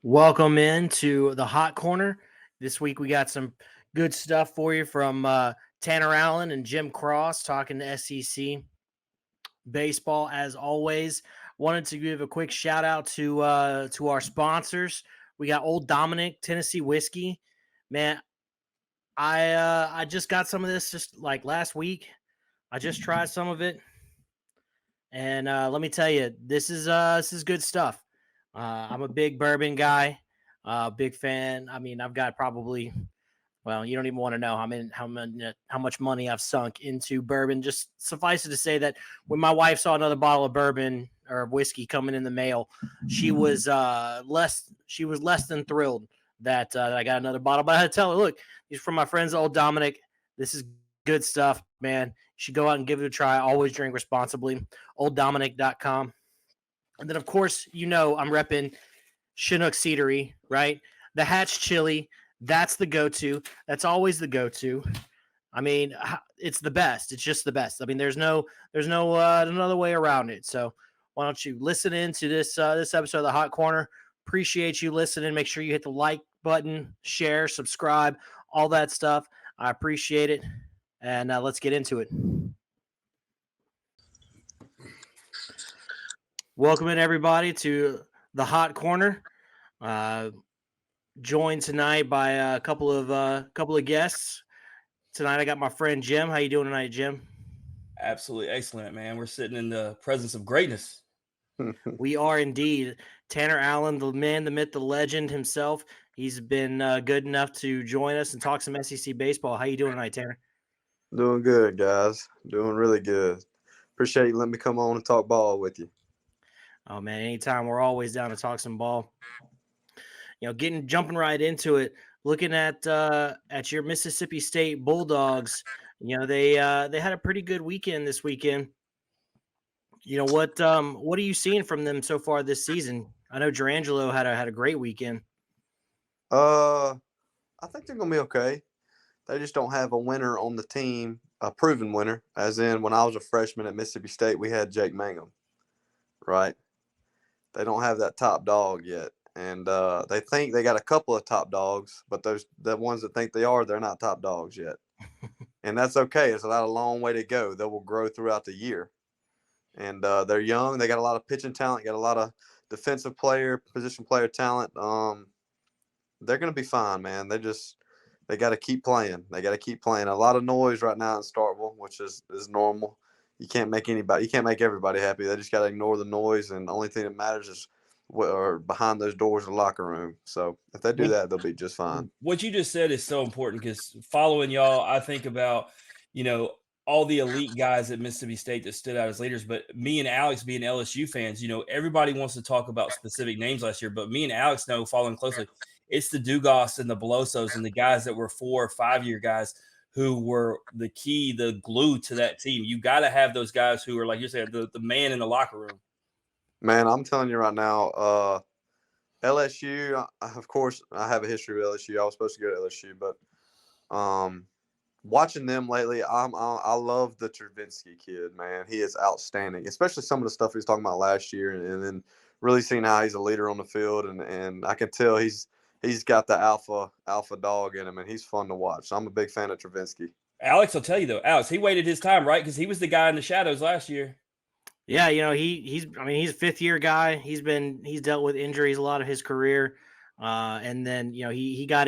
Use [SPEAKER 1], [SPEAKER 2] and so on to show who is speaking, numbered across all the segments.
[SPEAKER 1] Welcome into the Hot Corner. This week we got some good stuff for you from Tanner Allen and Jim Cross talking to SEC baseball as always. Wanted to give a quick shout out to our sponsors. We got Old Dominic Tennessee Whiskey. Man, I just got some of this just like last week. I just tried some of it, and let me tell you, this is good stuff. I'm a big bourbon guy, big fan. I mean, I've got probably you don't even want to know how much money I've sunk into bourbon. Just suffice it to say that when my wife saw another bottle of bourbon or whiskey coming in the mail, she was less than thrilled that I got another bottle. But I had to tell her, look, these are from my friends, Old Dominic. This is good stuff, man. You should go out and give it a try. Always drink responsibly. OldDominic.com. And then, of course, I'm repping Chinook Cedary, right? The Hatch Chili, that's the go-to. That's always the go-to. I mean, it's the best. It's just the best. I mean, there's no another way around it. So why don't you listen into this episode of the Hot Corner? Appreciate you listening. Make sure you hit the like button, share, subscribe, all that stuff. I appreciate it. And let's get into it. Welcome in everybody to the Hot Corner. Joined tonight by a couple of guests. Tonight I got my friend Jim. How you doing tonight, Jim?
[SPEAKER 2] Absolutely excellent, man. We're sitting in the presence of greatness.
[SPEAKER 1] We are indeed. Tanner Allen, the man, the myth, the legend himself. He's been good enough to join us and talk some SEC baseball. How you doing tonight, Tanner?
[SPEAKER 3] Doing good, guys. Doing really good. Appreciate you letting me come on and talk ball with you.
[SPEAKER 1] Oh man, anytime. We're always down to talk some ball. Jumping right into it. Looking at your Mississippi State Bulldogs. They had a pretty good weekend this weekend. What are you seeing from them so far this season? I know Durangelo had a great weekend.
[SPEAKER 3] I think they're gonna be okay. They just don't have a winner on the team, a proven winner. As in, when I was a freshman at Mississippi State, we had Jake Mangum, right? They don't have that top dog yet, and they think they got a couple of top dogs, but the ones that think they're not top dogs yet, and that's okay. It's not a long way to go. They will grow throughout the year. And they're young. They got a lot of pitching talent. Got a lot of defensive position player talent. They're going to be fine, man. They got to keep playing. They got to keep playing. A lot of noise right now in Starkville, which is normal. You can't make everybody happy. They just got to ignore the noise, and the only thing that matters is what are behind those doors of the locker room. So if they do that, they'll be just fine.
[SPEAKER 2] What you just said is so important because following y'all, I think about, all the elite guys at Mississippi State that stood out as leaders. But me and Alex being LSU fans, everybody wants to talk about specific names last year. But me and Alex know, following closely, it's the Dugas and the Belosos and the guys that were 4 or 5 year guys who were the key, the glue to that team. You got to have those guys who are, like you said, the man in the locker room.
[SPEAKER 3] Man, I'm telling you right now, LSU, of course, I have a history with LSU. I was supposed to go to LSU, but watching them lately, I love the Travinsky kid, man. He is outstanding, especially some of the stuff he was talking about last year, and then really seeing how he's a leader on the field, and I can tell he's got the alpha dog in him, and he's fun to watch. So I'm a big fan of Travinsky.
[SPEAKER 2] Alex, I'll tell you though, Alex, he waited his time, right? Because he was the guy in the shadows last year.
[SPEAKER 1] Yeah, he's a fifth year guy. He's dealt with injuries a lot of his career. And then he got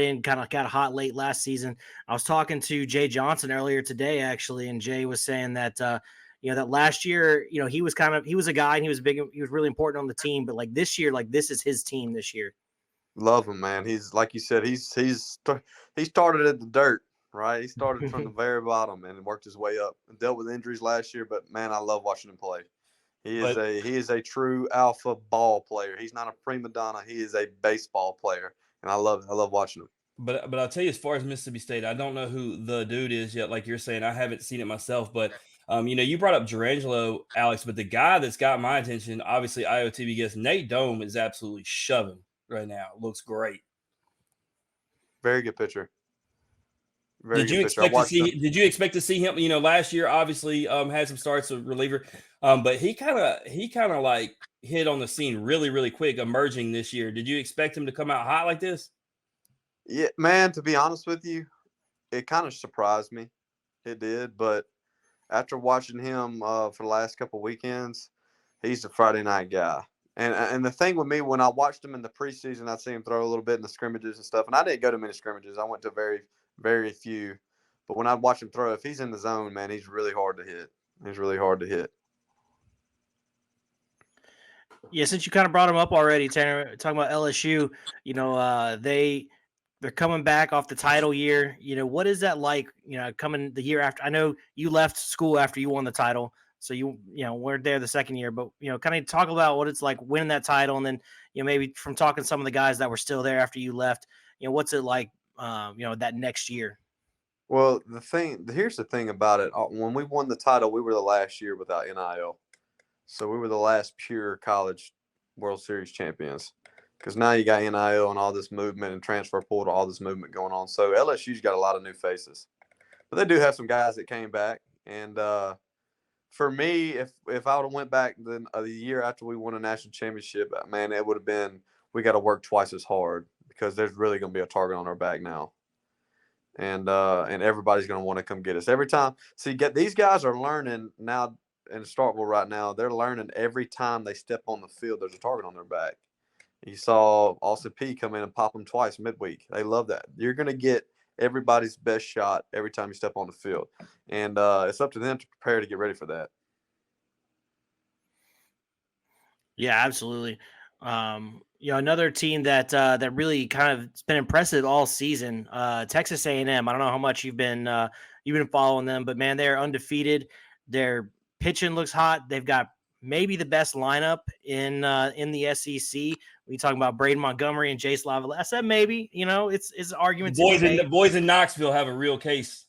[SPEAKER 1] hot late last season. I was talking to Jay Johnson earlier today actually, and Jay was saying that that last year he was a guy and he was really important on the team, but like this year, like this is his team this year.
[SPEAKER 3] Love him, man. He's like you said, he started at the dirt, right? He started from the very bottom and worked his way up and dealt with injuries last year, but man, I love watching him play. He is a true alpha ball player. He's not a prima donna. He is a baseball player, and I love watching him.
[SPEAKER 2] But I'll tell you, as far as Mississippi State, I don't know who the dude is yet. Like you're saying, I haven't seen it myself. But you brought up Durangelo, Alex. But the guy that's got my attention, obviously IOTB guest Nate Dome, is absolutely shoving right now. Looks great.
[SPEAKER 3] Very good pitcher. Very
[SPEAKER 2] Did
[SPEAKER 3] good
[SPEAKER 2] you
[SPEAKER 3] pitcher. I
[SPEAKER 2] expect to
[SPEAKER 3] watched him.
[SPEAKER 2] see? Did you expect to see him? Last year obviously had some starts as reliever, but he kind of like hit on the scene really really quick, emerging this year. Did you expect him to come out hot like this?
[SPEAKER 3] Yeah, man, to be honest with you, it kind of surprised me. It did, but after watching him for the last couple weekends, he's a Friday night guy. And the thing with me, when I watched him in the preseason, I'd see him throw a little bit in the scrimmages and stuff. And I didn't go to many scrimmages. I went to very, very few. But when I watch him throw, if he's in the zone, man, he's really hard to hit. He's really hard to hit.
[SPEAKER 1] Yeah, since you kind of brought him up already, Tanner, talking about LSU, they're coming back off the title year. What is that like? Coming the year after. I know you left school after you won the title, so you weren't there the second year. But kind of talk about what it's like winning that title, and then maybe from talking to some of the guys that were still there after you left. What's it like? That next year.
[SPEAKER 3] Well, here's the thing about it. When we won the title, we were the last year without NIL. So we were the last pure college World Series champions. Because now you got NIL and all this movement and transfer portal, all this movement going on. So LSU's got a lot of new faces. But they do have some guys that came back. And for me, if I would have went back the year after we won a national championship, man, it would have been we got to work twice as hard because there's really going to be a target on our back now. And everybody's going to want to come get us every time. See, these guys are learning now in Starkville right now. They're learning every time they step on the field, there's a target on their back. You saw Austin P come in and pop them twice midweek. They love that. You're going to get everybody's best shot every time you step on the field. And it's up to them to prepare to get ready for that.
[SPEAKER 1] Yeah, absolutely. Another team that really kind of it's been impressive all season. Texas A&M. I don't know how much you've been following them, but man, they're undefeated. Their pitching looks hot. They've got maybe the best lineup in the SEC. We talking about Braden Montgomery and Jace Lavalette. I said maybe. It's arguments.
[SPEAKER 2] The boys in Knoxville have a real case.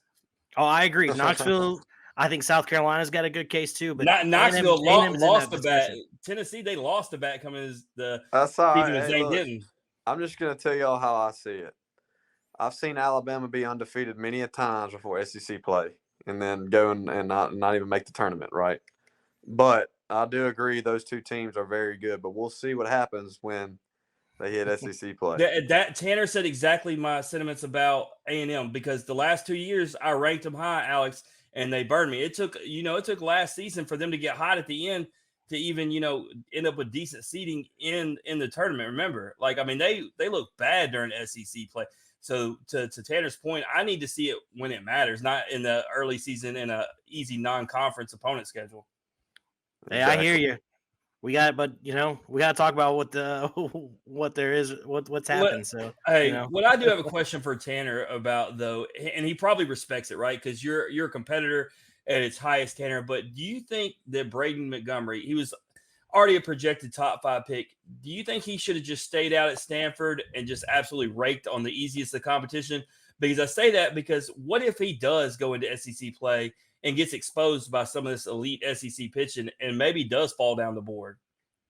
[SPEAKER 1] Oh, I agree. Knoxville. I think South Carolina's got a good case too, but
[SPEAKER 2] Knoxville
[SPEAKER 1] A&M
[SPEAKER 2] lost the bat. Tennessee, they lost the bat coming as the
[SPEAKER 3] That's all right.
[SPEAKER 2] season as they didn't.
[SPEAKER 3] I'm just going to tell y'all how I see it. I've seen Alabama be undefeated many a times before SEC play and then go and not even make the tournament, right? But I do agree those two teams are very good, but we'll see what happens when they hit SEC play.
[SPEAKER 2] That Tanner said exactly my sentiments about A&M because the last 2 years I ranked them high, Alex, and they burned me. It took last season for them to get hot at the end to even, end up with decent seeding in the tournament. Remember, they look bad during SEC play. So to Tanner's point, I need to see it when it matters, not in the early season in a easy non-conference opponent schedule.
[SPEAKER 1] Hey, exactly. I hear you. We got to talk about what's happened. So,
[SPEAKER 2] what I do have a question for Tanner about though, and he probably respects it, right? Because you're a competitor at its highest, Tanner. But do you think that Braden Montgomery, he was already a projected top 5 pick, do you think he should have just stayed out at Stanford and just absolutely raked on the easiest of the competition? Because I say that because what if he does go into SEC play and gets exposed by some of this elite SEC pitching and maybe does fall down the board?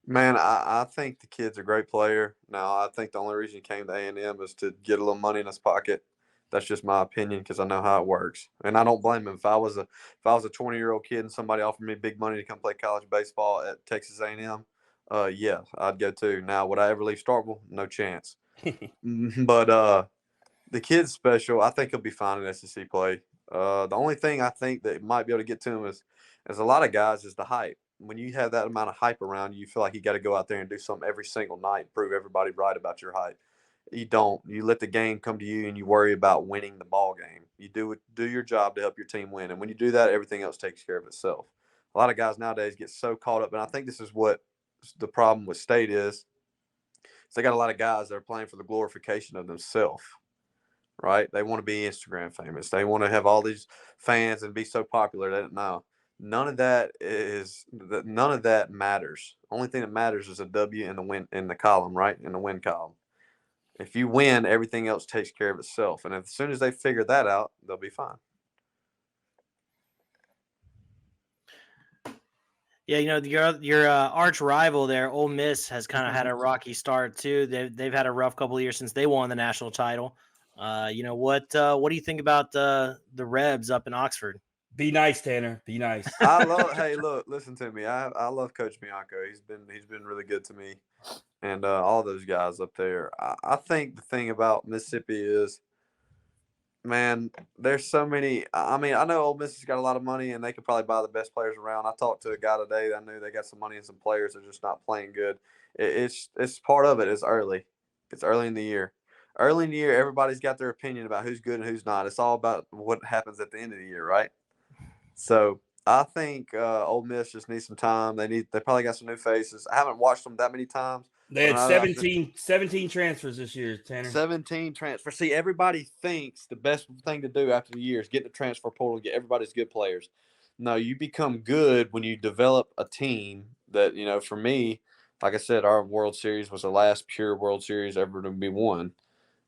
[SPEAKER 3] Man, I think the kid's a great player. Now, I think the only reason he came to A&M is to get a little money in his pocket. That's just my opinion because I know how it works, and I don't blame him. If I was a 20-year-old kid and somebody offered me big money to come play college baseball at Texas A&M, yeah, I'd go too. Now, would I ever leave Starkville? No chance. But the kid's special. I think he'll be fine in SEC play. The only thing I think that might be able to get to him is a lot of guys is the hype. When you have that amount of hype around you, you feel like you got to go out there and do something every single night and prove everybody right about your hype. You don't. You let the game come to you and you worry about winning the ball game. You do your job to help your team win. And when you do that, everything else takes care of itself. A lot of guys nowadays get so caught up, and I think this is what the problem with State is. They got a lot of guys that are playing for the glorification of themselves. Right? They want to be Instagram famous. They want to have all these fans and be so popular that none of that matters. Only thing that matters is a W in the win in the column, right? In the win column. If you win, everything else takes care of itself. And as soon as they figure that out, they'll be fine.
[SPEAKER 1] Yeah, your arch rival there, Ole Miss, has kind of had a rocky start too. They've had a rough couple of years since they won the national title. You know what? What do you think about the Rebs up in Oxford?
[SPEAKER 2] Be nice, Tanner. Be nice.
[SPEAKER 3] I love. Hey, look, listen to me. I love Coach Bianco. He's been really good to me, and all those guys up there. I think the thing about Mississippi is, man, there's so many. I mean, I know Ole Miss has got a lot of money, and they could probably buy the best players around. I talked to a guy today that I knew they got some money and some players that are just not playing good. It's part of it. It's early. It's early in the year. Early in the year, everybody's got their opinion about who's good and who's not. It's all about what happens at the end of the year, right? So I think Ole Miss just needs some time. They probably got some new faces. I haven't watched them that many times.
[SPEAKER 2] They had 17 transfers this year, Tanner.
[SPEAKER 3] 17 transfers. See, everybody thinks the best thing to do after the year is get the transfer portal, get everybody's good players. No, you become good when you develop a team that, for me, like I said, our World Series was the last pure World Series ever to be won.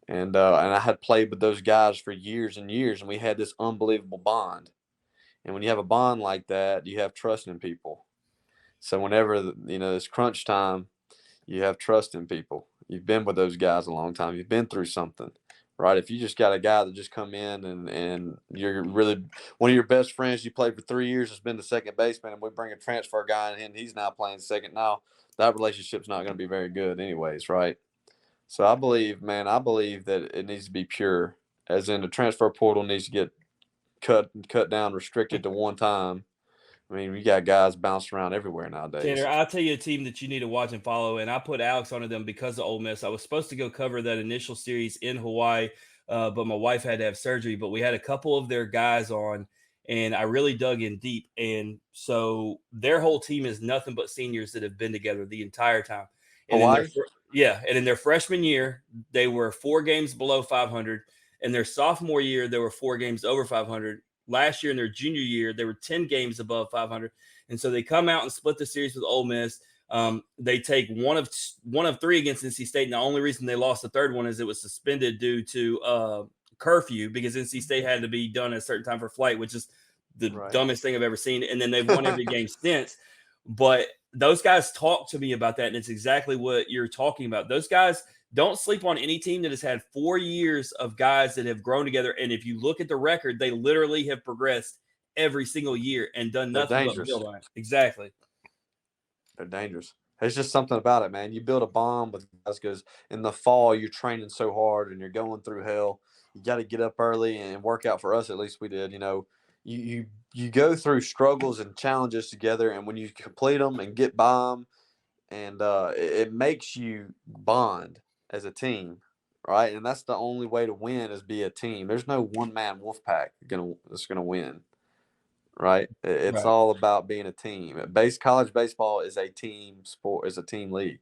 [SPEAKER 3] And I had played with those guys for years and years, and we had this unbelievable bond. And when you have a bond like that, you have trust in people. So whenever, it's crunch time, you have trust in people. You've been with those guys a long time. You've been through something, right? If you just got a guy that just come in and you're really one of your best friends you played for 3 years has been the second baseman, and we bring a transfer guy in and he's now playing second. Now that relationship's not going to be very good anyways, right? So I believe that it needs to be pure, as in the transfer portal needs to get cut down, restricted to one time. I mean, we got guys bouncing around everywhere nowadays.
[SPEAKER 2] Tanner, I'll tell you a team that you need to watch and follow, and I put Alex onto them because of Ole Miss. I was supposed to go cover that initial series in Hawaii, but my wife had to have surgery. But we had a couple of their guys on, and I really dug in deep. And so their whole team is nothing but seniors that have been together the entire time. And in their freshman year, they were 4 games below 500. In their sophomore year, they were 4 games over 500. Last year in their junior year, they were 10 games above 500. And so they come out and split the series with Ole Miss. They take one of 3 against NC State. And the only reason they lost the third one is it was suspended due to curfew, because NC State had to be done at a certain time for flight, which is the dumbest thing I've ever seen. And then they've won every game since. But those guys talk to me about that, and it's exactly what you're talking about. Those guys – don't sleep on any team that has had 4 years of guys that have grown together. And if you look at the record, they literally have progressed every single year and done nothing but build on it. Exactly.
[SPEAKER 3] They're dangerous. There's just something about it, man. You build a bond with guys because in the fall you're training so hard and you're going through hell. You got to get up early and work out. For us, at least we did. You go through struggles and challenges together, and when you complete them and get by them, and it makes you bond as a team, right? And that's the only way to win, is be a team. There's no one-man wolf pack that's gonna win, right? It's all about being a team. College baseball is a team sport, is a team league.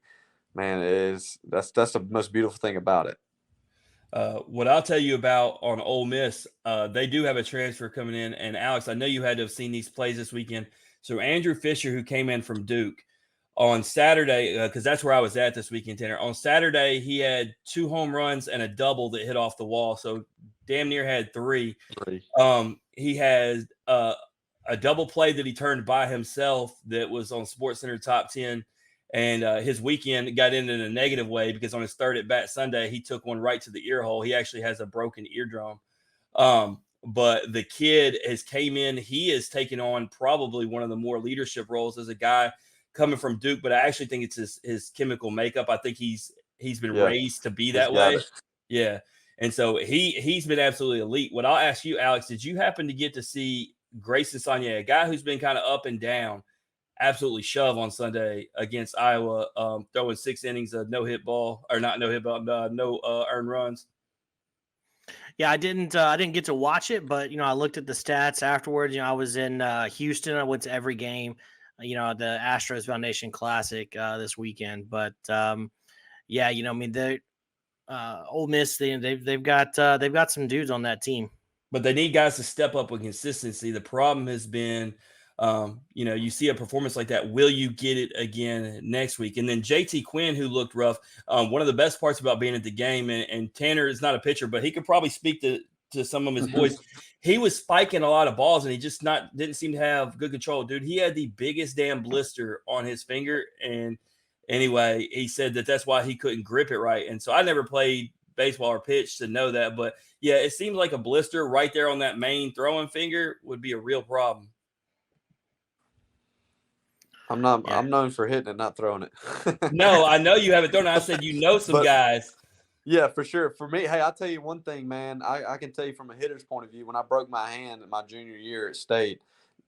[SPEAKER 3] Man, that's the most beautiful thing about it.
[SPEAKER 2] What I'll tell you about on Ole Miss, they do have a transfer coming in. And Alex, I know you had to have seen these plays this weekend. So Andrew Fisher, who came in from Duke, on Saturday, because that's where I was at this weekend, Tanner. On Saturday, he had 2 home runs and a double that hit off the wall, so damn near had 3. He had a double play that he turned by himself that was on SportsCenter Top 10, and his weekend got in a negative way because on his third at bat Sunday, he took one right to the ear hole. He actually has a broken eardrum. But the kid has came in. He has taken on probably one of the more leadership roles as a guy coming from Duke, but I actually think it's his chemical makeup. I think he's been raised to be that way. Yeah. And so he's been absolutely elite. What I'll ask you, Alex, did you happen to get to see Grayson Saunier, a guy who's been kind of up and down, absolutely shove on Sunday against Iowa, throwing 6 innings of no earned runs?
[SPEAKER 1] Yeah, I didn't get to watch it, but I looked at the stats afterwards. I was in Houston. I went to every game. The Astros Foundation Classic this weekend. But yeah, they Ole Miss, they've got some dudes on that team.
[SPEAKER 2] But they need guys to step up with consistency. The problem has been, you see a performance like that. Will you get it again next week? And then JT Quinn, who looked rough. One of the best parts about being at the game, and Tanner is not a pitcher, but he could probably speak to some of his boys. He was spiking a lot of balls, and he just didn't seem to have good control. Dude, he had the biggest damn blister on his finger. And anyway, he said that's why he couldn't grip it right. And so I never played baseball or pitch to know that. But yeah, it seems like a blister right there on that main throwing finger would be a real problem.
[SPEAKER 3] I'm not.
[SPEAKER 1] Yeah.
[SPEAKER 3] I'm known for hitting it, not throwing it.
[SPEAKER 2] No, I know you haven't thrown it. I said some
[SPEAKER 3] But
[SPEAKER 2] guys.
[SPEAKER 3] yeah, for sure. For me, hey, I'll tell you one thing, man. I can tell you from a hitter's point of view, when I broke my hand in my junior year at state,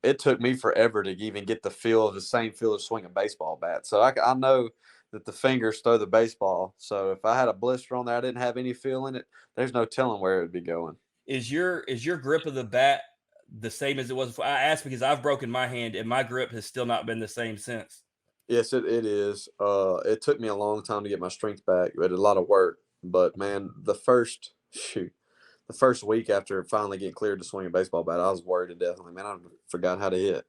[SPEAKER 3] it took me forever to even get the feel of the same feel of swinging a baseball bat. So I know that the fingers throw the baseball. So if I had a blister on there, I didn't have any feel in it, there's no telling where it would be going.
[SPEAKER 2] Is your grip of the bat the same as it was before? I asked because I've broken my hand and my grip has still not been the same since.
[SPEAKER 3] Yes, it is. It took me a long time to get my strength back. It had a lot of work. But man, the first week after finally getting cleared to swing a baseball bat, I was worried to death. Like, man, I forgot how to hit.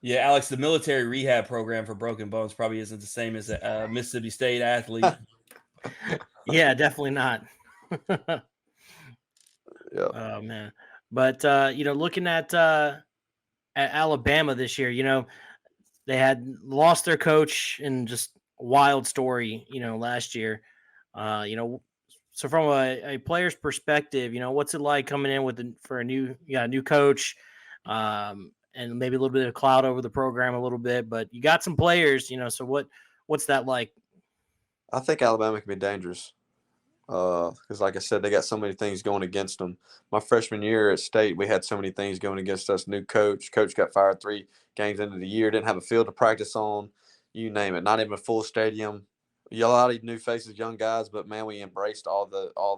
[SPEAKER 2] Yeah, Alex, the military rehab program for broken bones probably isn't the same as a Mississippi State athlete.
[SPEAKER 1] Yeah, definitely not.
[SPEAKER 3] Yeah.
[SPEAKER 1] Oh man. But looking at Alabama this year, they had lost their coach in just a wild story, last year. So from a player's perspective, what's it like coming in for a new coach, and maybe a little bit of cloud over the program a little bit, but you got some players, so what's that like?
[SPEAKER 3] I think Alabama can be dangerous. Because like I said, they got so many things going against them. My freshman year at state, we had so many things going against us. New coach got fired 3 games into the year, didn't have a field to practice on, you name it, not even a full stadium. A lot of new faces, young guys, but man, we embraced all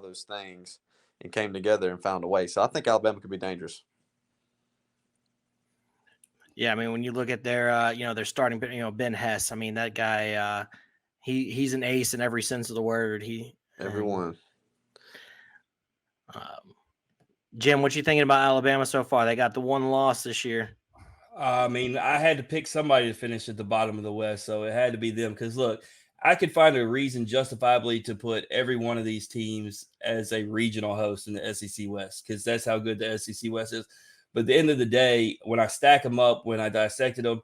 [SPEAKER 3] those things and came together and found a way. So I think Alabama could be dangerous.
[SPEAKER 1] Yeah, I mean, when you look at their starting, Ben Hess, I mean, that guy, he's an ace in every sense of the word.
[SPEAKER 3] Everyone.
[SPEAKER 1] Jim, what you thinking about Alabama so far? They got the one loss this year.
[SPEAKER 2] I mean, I had to pick somebody to finish at the bottom of the West, so it had to be them. Because look, I could find a reason justifiably to put every one of these teams as a regional host in the SEC West, because that's how good the SEC West is. But at the end of the day, when I stack them up, when I dissected them,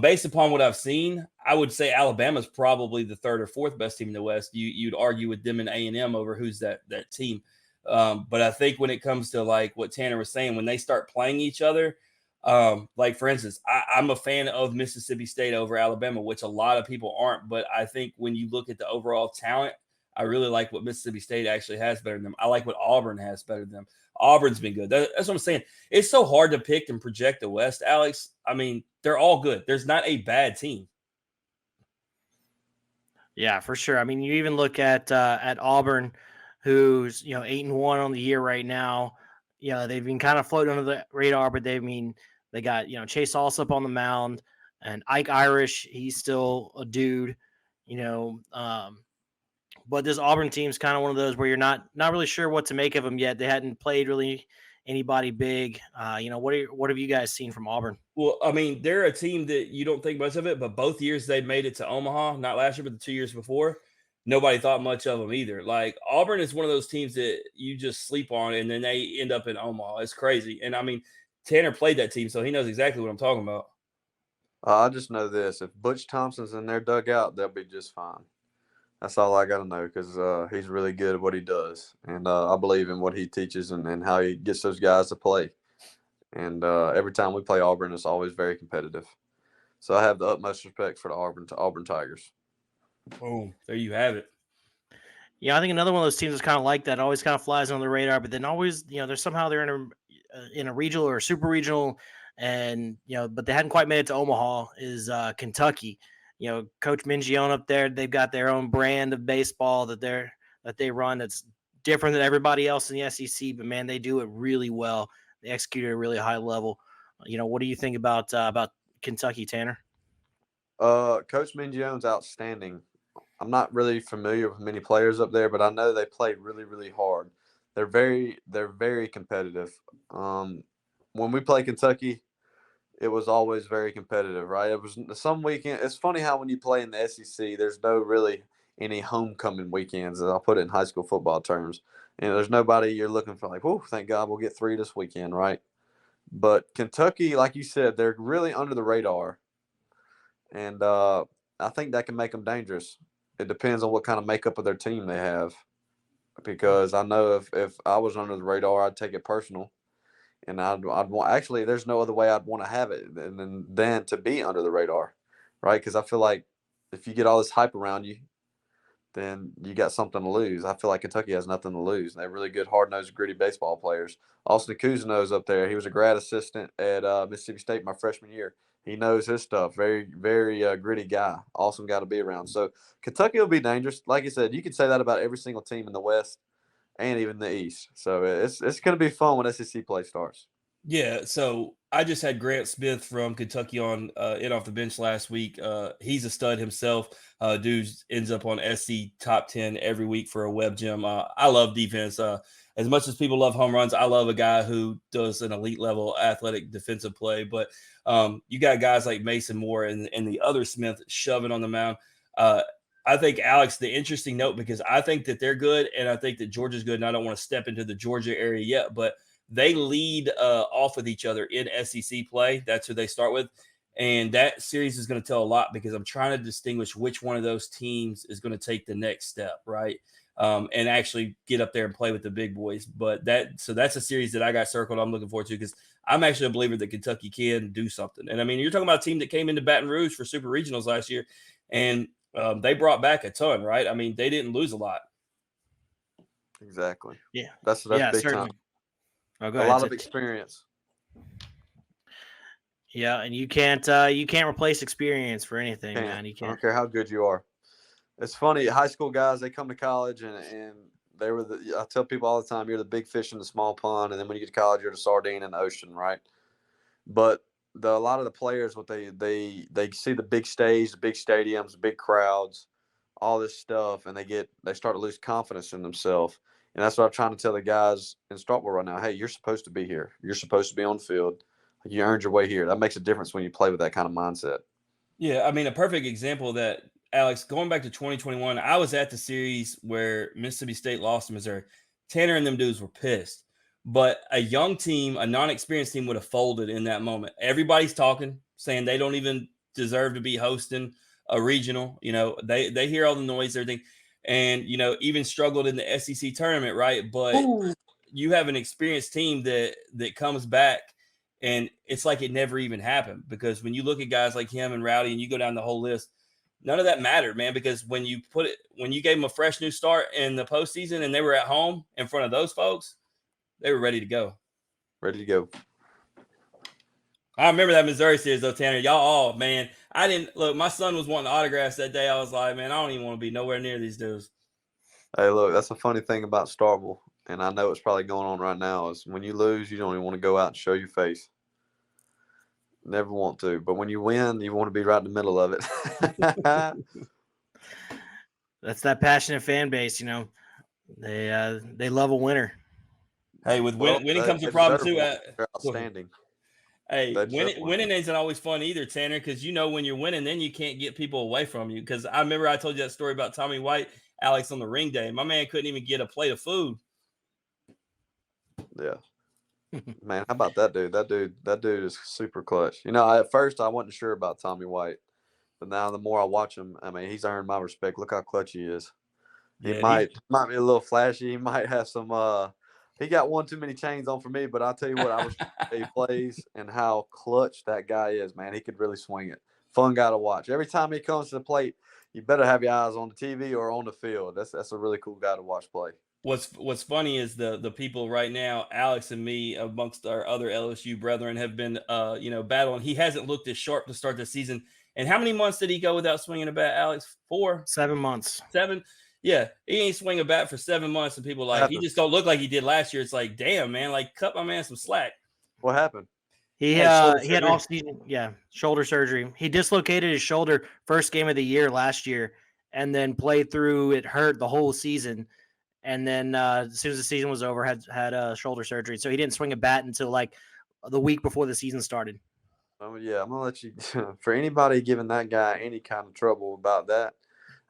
[SPEAKER 2] based upon what I've seen, I would say Alabama's probably the 3rd or 4th best team in the West. You'd argue with them and A&M over who's that team. But I think when it comes to like what Tanner was saying, when they start playing each other, like for instance, I'm a fan of Mississippi State over Alabama, which a lot of people aren't. But I think when you look at the overall talent, I really like what Mississippi State actually has better than them. I like what Auburn has better than them. Auburn's been good. That's what I'm saying. It's so hard to pick and project the West, Alex. I mean, they're all good. There's not a bad team.
[SPEAKER 1] Yeah, for sure. I mean, you even look at Auburn, who's 8-1 on the year right now. They've been kind of floating under the radar, but they got Chase Allsup on the mound and Ike Irish. He's still a dude, but this Auburn team's kind of one of those where you're not really sure what to make of them yet. They hadn't played really anybody big. What have you guys seen from Auburn?
[SPEAKER 2] Well, I mean, they're a team that you don't think much of it, but both years they made it to Omaha, not last year, but the 2 years before, nobody thought much of them either. Like Auburn is one of those teams that you just sleep on and then they end up in Omaha. It's crazy. And I mean, Tanner played that team, so he knows exactly what I'm talking about.
[SPEAKER 3] I just know this: if Butch Thompson's in their dugout, they'll be just fine. That's all I got to know, because he's really good at what he does. And I believe in what he teaches and how he gets those guys to play. And every time we play Auburn, it's always very competitive. So I have the utmost respect for the Auburn Tigers.
[SPEAKER 2] Boom. There you have it.
[SPEAKER 1] Yeah, I think another one of those teams is kind of like that. Always kind of flies on the radar, but then always, they're in a regional or a super regional, and but they hadn't quite made it to Omaha. Is Kentucky? Coach Mingione up there, they've got their own brand of baseball that they run that's different than everybody else in the SEC. But man, they do it really well. They execute at a really high level. What do you think about Kentucky, Tanner?
[SPEAKER 3] Coach Mingione's outstanding. I'm not really familiar with many players up there, but I know they play really, really hard. They're very competitive. When we play Kentucky, it was always very competitive, right? It was some weekend. It's funny how when you play in the SEC, there's no really any homecoming weekends. I'll put it in high school football terms. There's nobody you're looking for like, oh, thank God we'll get 3 this weekend, right? But Kentucky, like you said, they're really under the radar. And I think that can make them dangerous. It depends on what kind of makeup of their team they have. because I know if I was under the radar, I'd take it personal, and I'd want actually. There's no other way I'd want to have it than to be under the radar, right? Because I feel like if you get all this hype around you, then you got something to lose. I feel like Kentucky has nothing to lose. They're really good, hard-nosed, gritty baseball players. Austin Cousino's up there. He was a grad assistant at Mississippi State my freshman year. He knows his stuff. Very, very gritty guy. Awesome guy to be around. So Kentucky will be dangerous. Like you said, you can say that about every single team in the West and even the East. So it's going to be fun when SEC play starts.
[SPEAKER 2] Yeah, so I just had Grant Smith from Kentucky on in off the bench last week. He's a stud himself. Dude ends up on SC top 10 every week for a web gem. I love defense. As much as people love home runs, I love a guy who does an elite level athletic defensive play. But you got guys like Mason Moore and the other Smith shoving on the mound. I think, Alex, the interesting note, because I think that they're good and I think that Georgia's good, and I don't want to step into the Georgia area yet, but they lead off with each other in SEC play. That's who they start with. And that series is going to tell a lot because I'm trying to distinguish which one of those teams is going to take the next step, right? And actually get up there and play with the big boys. But that's a series that I got circled I'm looking forward to because I'm actually a believer that Kentucky can do something. And I mean, you're talking about a team that came into Baton Rouge for Super Regionals last year, and they brought back a ton, right? I mean, they didn't lose a lot.
[SPEAKER 3] Exactly.
[SPEAKER 1] Yeah.
[SPEAKER 3] That's big
[SPEAKER 1] certainly.
[SPEAKER 3] time.
[SPEAKER 1] Oh, go
[SPEAKER 3] A
[SPEAKER 1] ahead,
[SPEAKER 3] lot
[SPEAKER 1] Sid.
[SPEAKER 3] of experience.
[SPEAKER 1] Yeah, and you can't replace experience for anything, man. You
[SPEAKER 3] I
[SPEAKER 1] can't.
[SPEAKER 3] don't care how good you are. It's funny, high school guys, they come to college and they were I tell people all the time, you're the big fish in the small pond, and then when you get to college, you're the sardine in the ocean, right? But a lot of the players, what they see the big stage, the big stadiums, the big crowds, all this stuff, and they start to lose confidence in themselves. And that's what I'm trying to tell the guys in Starkville right now. Hey, you're supposed to be here. You're supposed to be on the field. You earned your way here. That makes a difference when you play with that kind of mindset.
[SPEAKER 2] Yeah, I mean, a perfect example of that, Alex, going back to 2021, I was at the series where Mississippi State lost to Missouri. Tanner and them dudes were pissed. But a young team, a non-experienced team would have folded in that moment. Everybody's talking, saying they don't even deserve to be hosting a regional. You know, they hear all the noise, everything, and, you know, even struggled in the SEC tournament, right? But
[SPEAKER 3] Ooh.
[SPEAKER 2] you have an experienced team that comes back and it's like it never even happened, because when you look at guys like him and Rowdy and you go down the whole list, none of that mattered, man, because when you gave them a fresh new start in the postseason and they were at home in front of those folks, they were ready to go.
[SPEAKER 3] Ready to go.
[SPEAKER 2] I remember that Missouri series though, Tanner. Y'all, man, I didn't look. My son was wanting autographs that day. I was like, man, I don't even want to be nowhere near these dudes.
[SPEAKER 3] Hey, look, that's a funny thing about Starkville, and I know it's probably going on right now, is when you lose, you don't even want to go out and show your face. Never want to. But when you win, you want to be right in the middle of it.
[SPEAKER 1] That's that passionate fan base, you know. They love a winner.
[SPEAKER 2] Hey, with winning comes a
[SPEAKER 3] they
[SPEAKER 2] problem
[SPEAKER 3] deserve
[SPEAKER 2] too.
[SPEAKER 3] one. They're outstanding.
[SPEAKER 2] Hey,
[SPEAKER 3] They deserve one.
[SPEAKER 2] winning isn't always fun either, Tanner, because you know when you're winning, then you can't get people away from you. Because I remember I told you that story about Tommy White, Alex, on the ring day. My man couldn't even get a plate of food.
[SPEAKER 3] Yeah. Man, how about that dude? That dude is super clutch. You know, at first I wasn't sure about Tommy White, but now the more I watch him, I mean, he's earned my respect. Look how clutch he is. He might be a little flashy. He might have some he got one too many chains on for me, but I'll tell you what, I respect the way he plays and how clutch that guy is, man. He could really swing it. Fun guy to watch. Every time he comes to the plate, you better have your eyes on the TV or on the field. That's a really cool guy to watch play.
[SPEAKER 2] What's funny is the people right now, Alex and me, amongst our other LSU brethren, have been battling. He hasn't looked as sharp to start the season. And how many months did he go without swinging a bat, Alex? 4?
[SPEAKER 1] 7 months.
[SPEAKER 2] 7? Yeah, he ain't swing a bat for 7 months, and people like he just don't look like he did last year. It's like, damn, man, like cut my man some slack.
[SPEAKER 3] What happened?
[SPEAKER 1] He had off-season, shoulder surgery. He dislocated his shoulder first game of the year last year, and then played through it hurt the whole season. And then as soon as the season was over, had shoulder surgery. So he didn't swing a bat until like the week before the season started.
[SPEAKER 3] Oh yeah, I'm gonna let you. For anybody giving that guy any kind of trouble about that,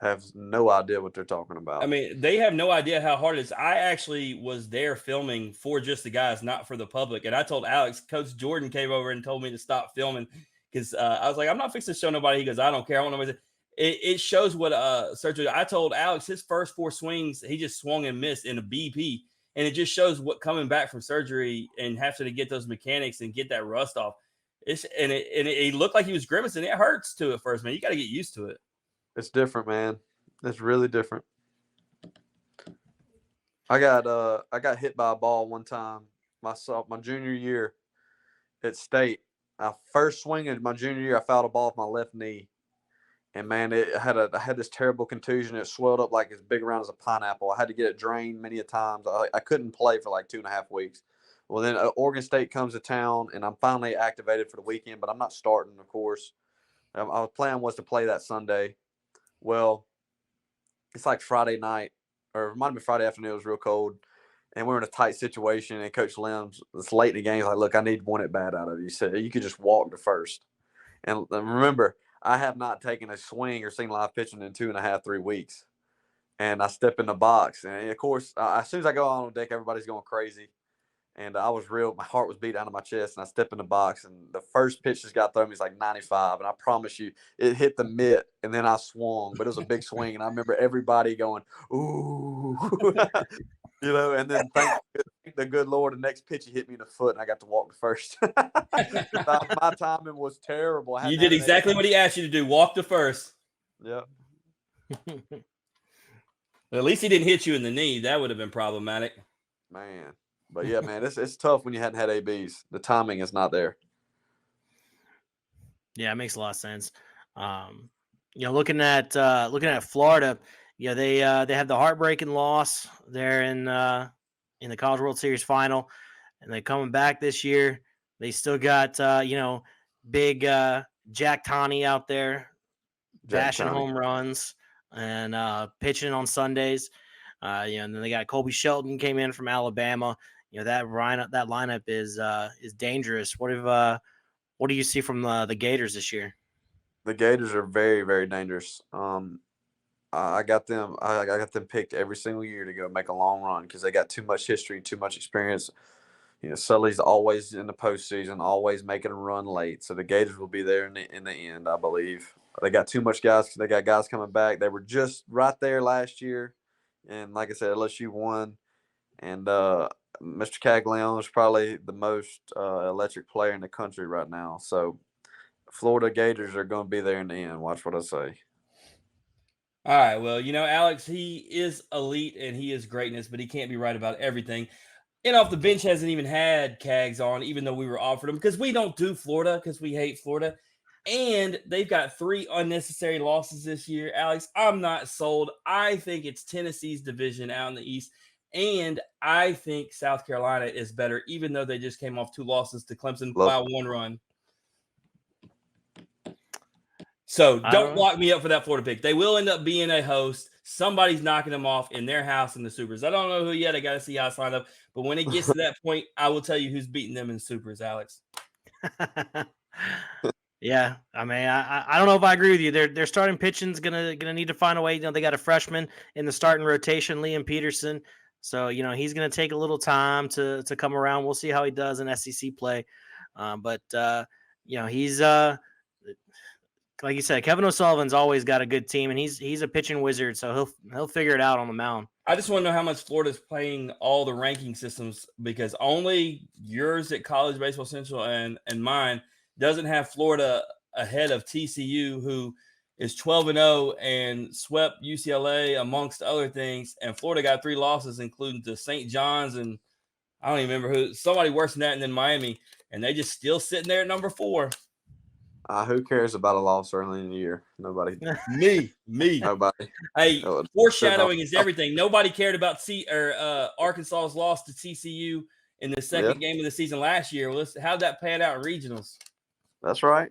[SPEAKER 3] have no idea what they're talking about.
[SPEAKER 2] I mean, they have no idea how hard it is. I actually was there filming for just the guys, not for the public. And I told Alex, Coach Jordan came over and told me to stop filming because I was like, I'm not fixing to show nobody. He goes, I don't care. I want nobody. it shows what surgery. I told Alex his first 4 swings, he just swung and missed in a BP. And it just shows what coming back from surgery and having to get those mechanics and get that rust off. It looked like he was grimacing. It hurts too at first, man. You got to get used to it.
[SPEAKER 3] It's different, man. It's really different. I got hit by a ball one time my junior year at state. I first swing in my junior year, I fouled a ball with my left knee. And man, I had this terrible contusion. It swelled up like as big around as a pineapple. I had to get it drained many a times. I couldn't play for like 2.5 weeks. Well, then Oregon State comes to town, and I'm finally activated for the weekend, but I'm not starting, of course. Our plan was to play that Sunday. Well, it's like Friday night, or it might have been Friday afternoon. It was real cold, and we were in a tight situation. And Coach Limbs, it's late in the game. He's like, "Look, I need one at bat out of you. He said you could just walk to first." And remember, I have not taken a swing or seen live pitching in 2.5, 3 weeks. And I step in the box. And, of course, as soon as I go on deck, everybody's going crazy. And my heart was beat out of my chest. And I step in the box. And the first pitch just got thrown me was like 95. And I promise you, it hit the mitt. And then I swung. But it was a big swing. And I remember everybody going, ooh. And then thank the good Lord, the next pitch he hit me in the foot, and I got to walk to first. My timing was terrible.
[SPEAKER 2] You did exactly what he asked you to do. Walk to first.
[SPEAKER 3] Yeah.
[SPEAKER 2] At least he didn't hit you in the knee. That would have been problematic.
[SPEAKER 3] Man. But yeah, man, it's tough when you hadn't had ABs. The timing is not there.
[SPEAKER 1] Yeah, it makes a lot of sense. Looking at Florida, they had the heartbreaking loss there in the College World Series final, and they're coming back this year. They still got big Jack Tani out there bashing home runs and pitching on Sundays. And then they got Colby Shelton came in from Alabama. That lineup is dangerous. What do you see from the Gators this year?
[SPEAKER 3] The Gators are very, very dangerous. I got them picked every single year to go make a long run because they got too much history, too much experience. Sully's always in the postseason, always making a run late. So the Gators will be there in the end, I believe. They got too much guys. They got guys coming back. They were just right there last year. And like I said, LSU won. And Mr. Caglione is probably the most electric player in the country right now. So Florida Gators are going to be there in the end. Watch what I say.
[SPEAKER 2] All right. Well, Alex, he is elite and he is greatness, but he can't be right about everything. And off the bench hasn't even had Cags on, even though we were offered him, because we don't do Florida because we hate Florida. And they've got 3 unnecessary losses this year. Alex, I'm not sold. I think it's Tennessee's division out in the East. And I think South Carolina is better, even though they just came off 2 losses to Clemson by 1 run. So don't lock me up for that Florida pick. They will end up being a host. Somebody's knocking them off in their house in the Supers. I don't know who yet. I got to see how it's lined up. But when it gets to that point, I will tell you who's beating them in Supers, Alex.
[SPEAKER 1] Yeah, I mean, I don't know if I agree with you. Their starting pitching's gonna need to find a way. They got a freshman in the starting rotation, Liam Peterson. So he's gonna take a little time to come around. We'll see how he does in SEC play. But he's like you said, Kevin O'Sullivan's always got a good team, and he's a pitching wizard. So he'll figure it out on the mound.
[SPEAKER 2] I just want to know how much Florida's playing all the ranking systems, because only yours at College Baseball Central and mine doesn't have Florida ahead of TCU, who is 12-0 and swept UCLA amongst other things. And Florida got 3 losses, including to St. John's and I don't even remember who, somebody worse than that, and then Miami. And they just still sitting there at number 4.
[SPEAKER 3] Who cares about a loss early in the year? Nobody.
[SPEAKER 2] Me.
[SPEAKER 3] Nobody.
[SPEAKER 2] Hey, foreshadowing is everything. Nobody cared about Arkansas's loss to TCU in the second game of the season last year. Well, how'd that pan out in regionals?
[SPEAKER 3] That's right.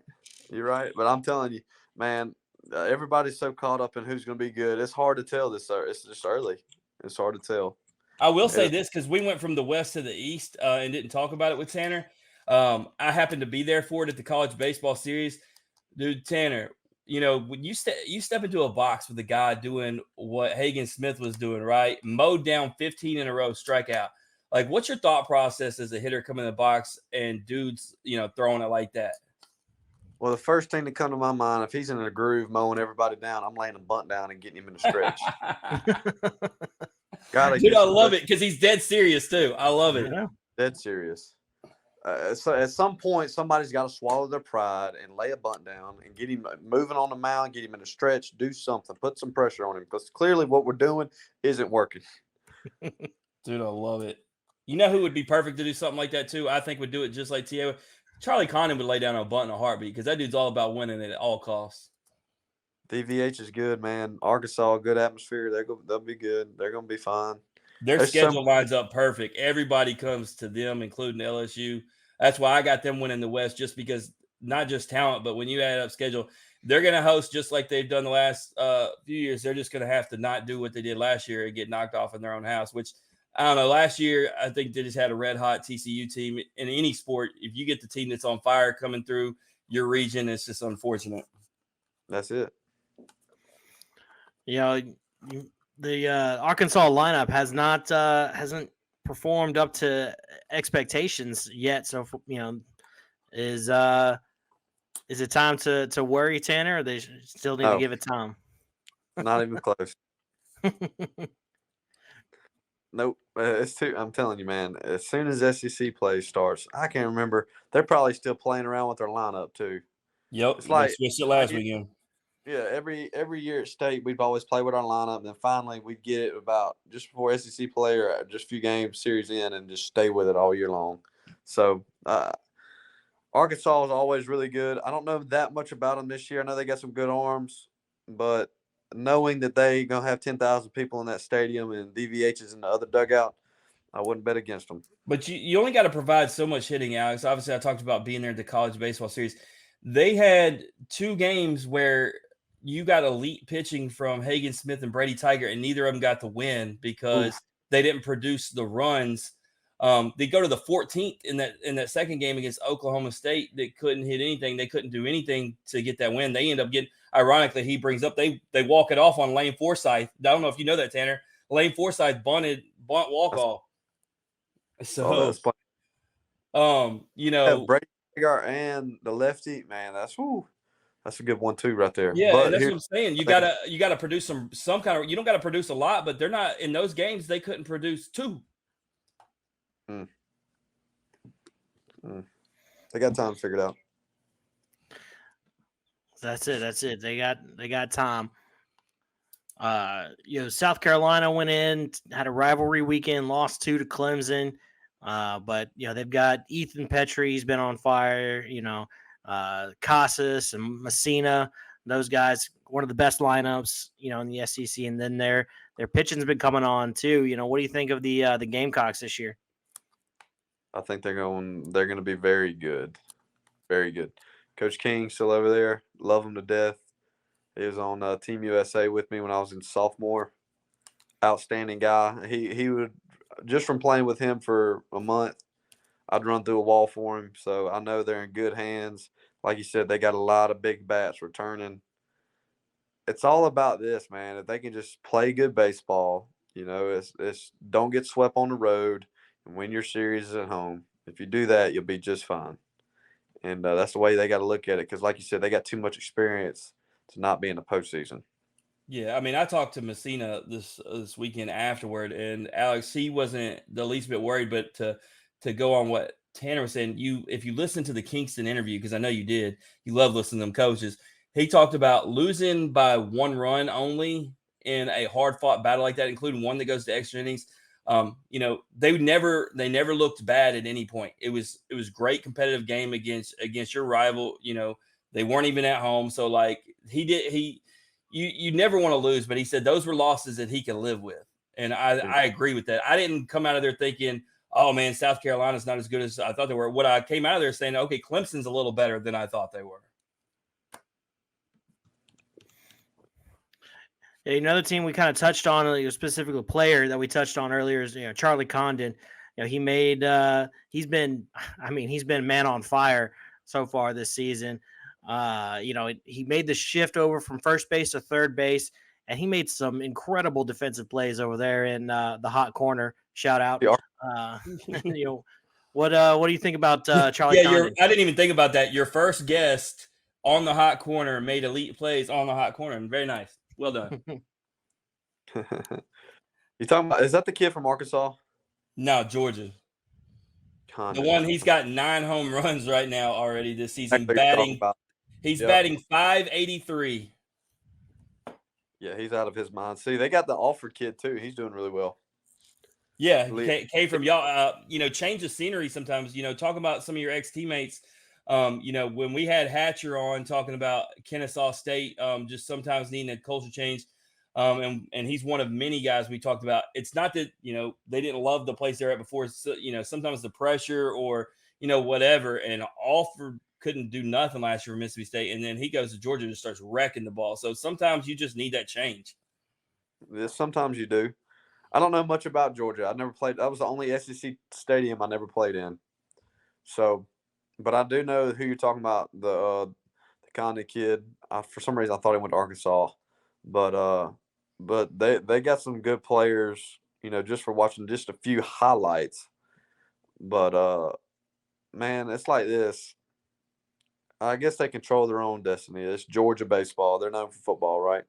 [SPEAKER 3] You're right. But I'm telling you, man, everybody's so caught up in who's going to be good. It's hard to tell this. It's just early. It's hard to tell.
[SPEAKER 2] I will say this, because we went from the West to the East and didn't talk about it with Tanner. I happened to be there for it at the College Baseball Series. Dude, Tanner, when you step into a box with a guy doing what Hagen Smith was doing, right? Mowed down 15 in a row, strikeout. Like, what's your thought process as a hitter coming in the box and dudes, throwing it like that?
[SPEAKER 3] Well, the first thing that come to my mind, if he's in a groove mowing everybody down, I'm laying a bunt down and getting him in a stretch. Gotta
[SPEAKER 2] Dude,
[SPEAKER 3] get
[SPEAKER 2] I
[SPEAKER 3] some
[SPEAKER 2] love
[SPEAKER 3] push.
[SPEAKER 2] it because he's dead serious too. I love it.
[SPEAKER 1] Yeah.
[SPEAKER 3] Dead serious. So at some point, somebody's got to swallow their pride and lay a bunt down and get him moving on the mound, get him in a stretch, do something, put some pressure on him because clearly what we're doing isn't working.
[SPEAKER 2] Dude, I love it. You know who would be perfect to do something like that too? I think would do it just like T.A. Charlie Condon would lay down a bunt in a heartbeat because that dude's all about winning at all costs.
[SPEAKER 3] DVH is good, man. Arkansas, good atmosphere. They'll be good. They're gonna be fine.
[SPEAKER 2] Their
[SPEAKER 3] There's
[SPEAKER 2] schedule lines up perfect. Everybody comes to them, including LSU. That's why I got them winning the West, just because not just talent, but when you add up schedule, they're going to host just like they've done the last few years. They're just going to have to not do what they did last year and get knocked off in their own house, which I don't know. Last year, I think they just had a red hot TCU team. In any sport, if you get the team that's on fire coming through your region, it's just unfortunate.
[SPEAKER 3] That's it.
[SPEAKER 1] You know, the Arkansas lineup hasn't performed up to expectations yet. So is it time to worry, Tanner? Or they still need to
[SPEAKER 3] No.
[SPEAKER 1] give it time?
[SPEAKER 3] Not even close. Nope. It's too. I'm telling you, man. As soon as SEC play starts, I can't remember. They're probably still playing around with their lineup too.
[SPEAKER 2] Yep,
[SPEAKER 3] It's like
[SPEAKER 2] we switched it last weekend.
[SPEAKER 3] Yeah, every year at state, we'd always play with our lineup. And then finally, we'd get it about just before SEC play or just a few games series in, and just stay with it all year long. So Arkansas is always really good. I don't know that much about them this year. I know they got some good arms, but knowing that they gonna have 10,000 people in that stadium and DVH is in the other dugout, I wouldn't bet against them.
[SPEAKER 2] But you only got to provide so much hitting, Alex. Obviously, I talked about being there at the college baseball series. They had 2 games where you got elite pitching from Hagen Smith and Brady Tiger, and neither of them got the win because they didn't produce the runs. They go to the 14th in that second game against Oklahoma State. They couldn't hit anything. They couldn't do anything to get that win. They end up getting. Ironically, he brings up they walk it off on Lane Forsythe. I don't know if you know that, Tanner. Lane Forsythe bunt walk off. So,
[SPEAKER 3] Brady Tiger and the lefty, man, that's a good one too, right there.
[SPEAKER 2] Yeah,
[SPEAKER 3] but
[SPEAKER 2] and that's what I'm saying. You gotta produce some kind of. You don't gotta produce a lot, but they're not in those games. They couldn't produce 2.
[SPEAKER 3] They got time figured out.
[SPEAKER 1] That's it. They got time. South Carolina went in, had a rivalry weekend, lost 2 to Clemson. But they've got Ethan Petrie, he's been on fire, Casas and Messina, those guys, one of the best lineups, in the SEC. And then their pitching's been coming on too. What do you think of the Gamecocks this year?
[SPEAKER 3] I think they're going to be very good. Very good. Coach King still over there. Love him to death. He was on Team USA with me when I was in sophomore. Outstanding guy. He would, just from playing with him for a month, I'd run through a wall for him. So I know they're in good hands. Like you said, they got a lot of big bats returning. It's all about this, man. If they can just play good baseball, it's don't get swept on the road and win your series at home. If you do that, you'll be just fine. And that's the way they got to look at it because, like you said, they got too much experience to not be in the postseason.
[SPEAKER 2] Yeah, I mean, I talked to Messina this weekend afterward, and Alex, he wasn't the least bit worried. But to go on what Tanner was saying, if you listen to the Kingston interview, because I know you did, you love listening to them coaches. He talked about losing by 1 run only in a hard fought battle like that, including one that goes to extra innings. They never looked bad at any point. It was great competitive game against your rival. They weren't even at home, so like you never want to lose. But he said those were losses that he can live with, and I agree with that. I didn't come out of there thinking, oh man, South Carolina's not as good as I thought they were. What I came out of there saying, okay, Clemson's a little better than I thought they were.
[SPEAKER 1] Another team we kind of touched on, specifically a player that we touched on earlier is Charlie Condon. He's been man on fire so far this season. He made the shift over from first base to third base, and he made some incredible defensive plays over there in the hot corner. Shout out. What do you think about Charlie Condon?
[SPEAKER 2] I didn't even think about that. Your first guest on the hot corner, made elite plays on the hot corner. And very nice. Well done.
[SPEAKER 3] You talking about? Is that the kid from Arkansas?
[SPEAKER 2] No, Georgia. The one he's got 9 home runs right now already this season. He's batting .583.
[SPEAKER 3] Yeah, he's out of his mind. See, they got the Alford kid too. He's doing really well.
[SPEAKER 2] Yeah, came from y'all. Change the scenery sometimes. Talk about some of your ex-teammates. When we had Hatcher on talking about Kennesaw State, just sometimes needing a culture change. And he's one of many guys we talked about. It's not that, they didn't love the place they're at before. So, sometimes the pressure or, whatever. And Alford couldn't do nothing last year for Mississippi State. And then he goes to Georgia and just starts wrecking the ball. So sometimes you just need that change.
[SPEAKER 3] Yeah, sometimes you do. I don't know much about Georgia. I never played. That was the only SEC stadium I never played in. So, but I do know who you're talking about. The Conde kid. For some reason, I thought he went to Arkansas, but they got some good players. Just for watching just a few highlights. But man, it's like this. I guess they control their own destiny. It's Georgia baseball. They're known for football, right?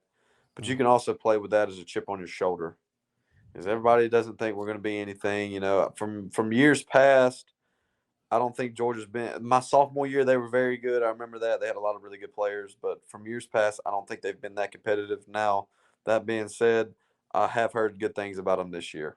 [SPEAKER 3] But you can also play with that as a chip on your shoulder. Because everybody doesn't think we're going to be anything. From years past, I don't think Georgia's been – my sophomore year, they were very good. I remember that. They had a lot of really good players. But from years past, I don't think they've been that competitive. Now, that being said, I have heard good things about them this year.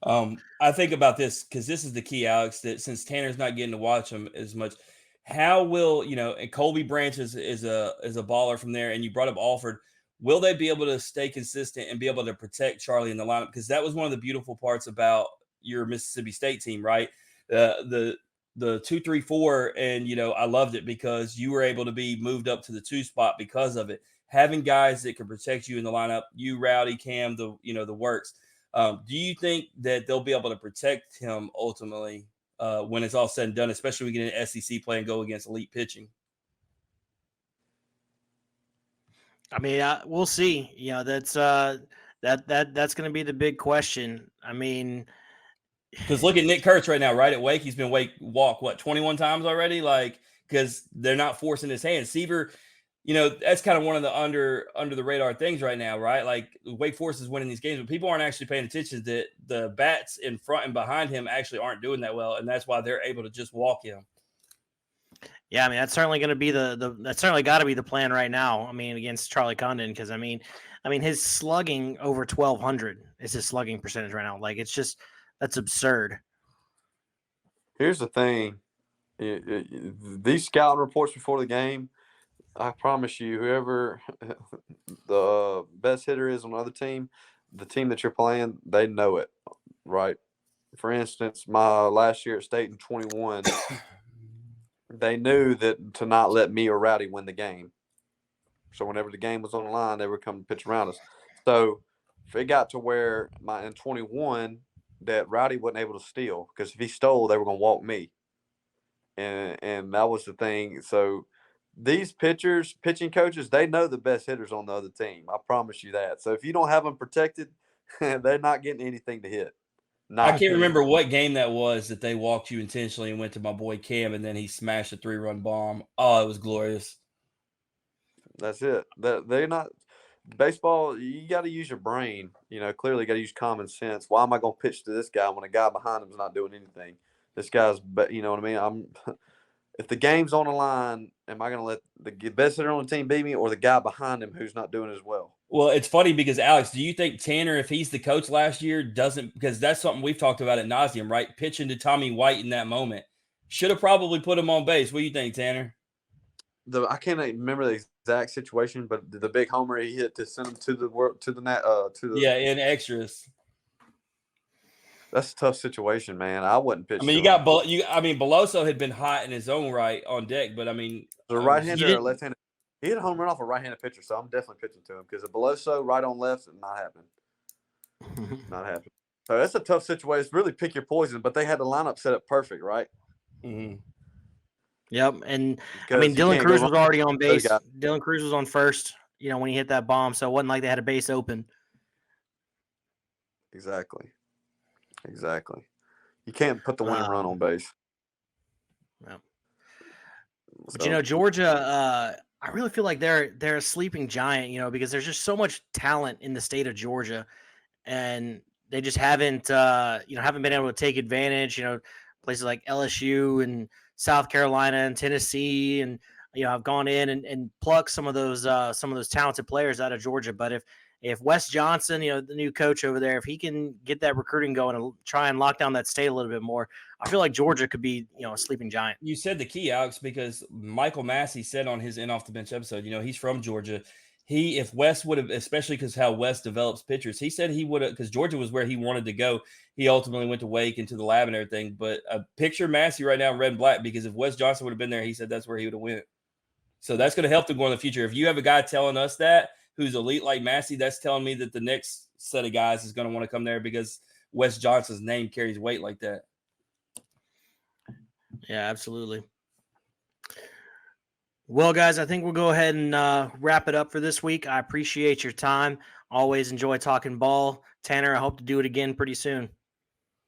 [SPEAKER 2] I think about this because this is the key, Alex, that since Tanner's not getting to watch them as much, how will, and Colby Branch is a baller from there, and you brought up Alford. Will they be able to stay consistent and be able to protect Charlie in the lineup? Because that was one of the beautiful parts about your Mississippi State team, right? The 2-3-4, and I loved it because you were able to be moved up to the 2 spot because of it. Having guys that can protect you in the lineup, you, Rowdy, Cam, the works. Do you think that they'll be able to protect him ultimately when it's all said and done, especially when we get an SEC play and go against elite pitching?
[SPEAKER 1] I mean, we'll see. That's that's going to be the big question. I mean,
[SPEAKER 2] because look at Nick Kurtz right now, right at Wake. He's been walk 21 times already, because they're not forcing his hand. Seaver, that's kind of one of the under the radar things right now, right? Like Wake Forest is winning these games, but people aren't actually paying attention that the bats in front and behind him actually aren't doing that well, and that's why they're able to just walk him.
[SPEAKER 1] Yeah, I mean that's certainly going to be that's certainly got to be the plan right now. I mean against Charlie Condon because I mean his slugging over 1,200 is his slugging percentage right now. Like that's absurd.
[SPEAKER 3] Here's the thing: these scouting reports before the game, I promise you, whoever the best hitter is on the other team, the team that you're playing, they know it, right? For instance, my last year at State in 21. They knew that to not let me or Rowdy win the game. So whenever the game was on the line, they would come pitch around us. So if it got to where in 21 that Rowdy wasn't able to steal because if he stole, they were going to walk me. And that was the thing. So these pitching coaches, they know the best hitters on the other team. I promise you that. So if you don't have them protected, they're not getting anything to hit.
[SPEAKER 2] I can't remember what game that was that they walked you intentionally and went to my boy Cam, and then he smashed a 3-run bomb. Oh, it was glorious.
[SPEAKER 3] That's it. They're not baseball. You got to use your brain. Clearly got to use common sense. Why am I going to pitch to this guy when a guy behind him is not doing anything? This guy's, you know what I mean? If the game's on the line, am I going to let the best hitter on the team beat me or the guy behind him who's not doing as well?
[SPEAKER 2] Well, it's funny because, Alex, do you think Tanner, if he's the coach last year, doesn't – because that's something we've talked about at nauseum, right? Pitching to Tommy White in that moment. Should have probably put him on base. What do you think, Tanner?
[SPEAKER 3] I can't remember the exact situation, but the big homer he hit to send him to the
[SPEAKER 2] in extras.
[SPEAKER 3] That's a tough situation, man. I wouldn't pitch.
[SPEAKER 2] I mean, Beloso had been hot in his own right on deck, but I mean,
[SPEAKER 3] the right-handed or left-handed. He hit a home run off a right-handed pitcher, so I'm definitely pitching to him because a Beloso right on left, not happening. Not happening. So that's a tough situation. It's really pick your poison, but they had the lineup set up perfect, right?
[SPEAKER 2] Mm-hmm.
[SPEAKER 1] Yep, and I mean Dylan Cruz was already on base. Dylan Cruz was on first, when he hit that bomb, so it wasn't like they had a base open.
[SPEAKER 3] Exactly. You can't put the winning run on base.
[SPEAKER 1] Yeah. But Georgia, I really feel like they're a sleeping giant, because there's just so much talent in the state of Georgia, and they just haven't been able to take advantage. Places like LSU and South Carolina and Tennessee, and have gone in and plucked some of those talented players out of Georgia. But if Wes Johnson, the new coach over there, if he can get that recruiting going and try and lock down that state a little bit more, I feel like Georgia could be, a sleeping giant.
[SPEAKER 2] You said the key, Alex, because Michael Massey said on his In Off the Bench episode, he's from Georgia. If Wes would have, especially because how Wes develops pitchers, he said he would have, because Georgia was where he wanted to go. He ultimately went to Wake and to the lab and everything. But picture Massey right now in red and black, because if Wes Johnson would have been there, he said that's where he would have went. So that's going to help them go in the future. If you have a guy telling us that who's elite like Massey, that's telling me that the next set of guys is going to want to come there because Wes Johnson's name carries weight like that.
[SPEAKER 1] Yeah, absolutely. Well, guys, I think we'll go ahead and wrap it up for this week. I appreciate your time. Always enjoy talking ball. Tanner, I hope to do it again pretty soon.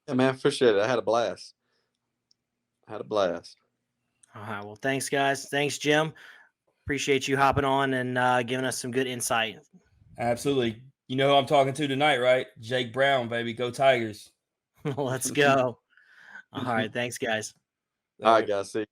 [SPEAKER 3] Yeah, man, appreciate it. I had a blast. All
[SPEAKER 1] right. Well, thanks, guys. Thanks, Jim. Appreciate you hopping on and giving us some good insight.
[SPEAKER 2] Absolutely. You know who I'm talking to tonight, right? Jake Brown, baby. Go Tigers.
[SPEAKER 1] Let's go. All right. Thanks, guys.
[SPEAKER 3] All right, guys. See you.